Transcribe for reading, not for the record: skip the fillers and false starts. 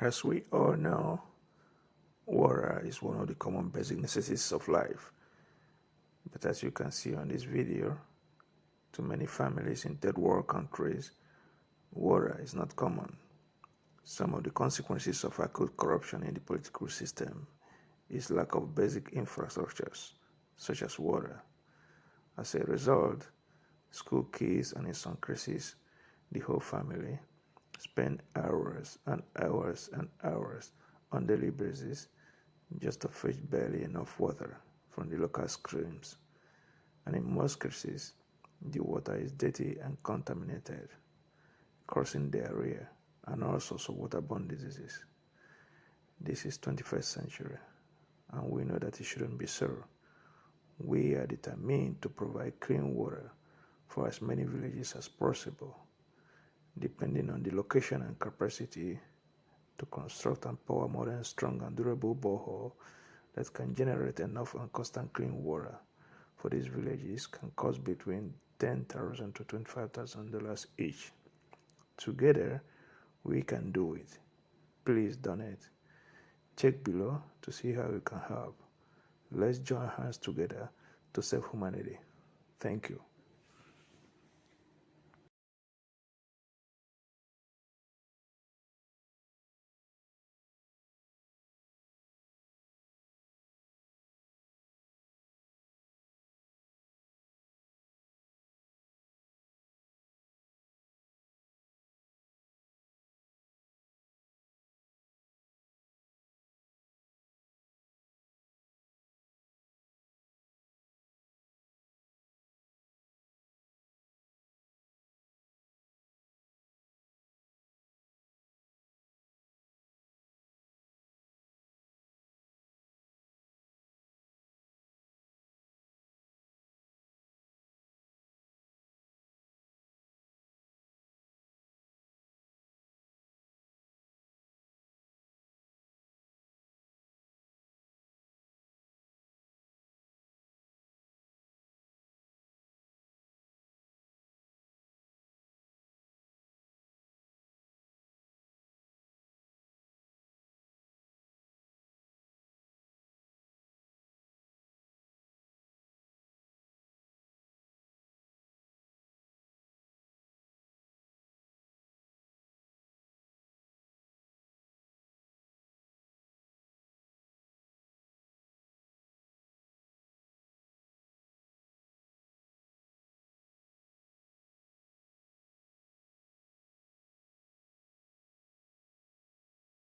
As we all know, water is one of the common basic necessities of life. But as you can see on this video, to many families in third world countries, water is not common. Some of the consequences of acute corruption in the political system is lack of basic infrastructures, such as water. As a result, school kids and in some cases, the whole family spend hours and hours and hours on daily basis just to fetch barely enough water from the local streams. And in most cases, the water is dirty and contaminated, causing diarrhea and all sorts of waterborne diseases. This is 21st century, and we know that it shouldn't be so. We are determined to provide clean water for as many villages as possible, depending on the location and capacity to construct and power modern, strong and durable borehole that can generate enough and constant clean water for these villages can cost between $10,000 to $25,000 each. Together, we can do it. Please donate. Check below to see how you can help. Let's join hands together to save humanity. Thank you.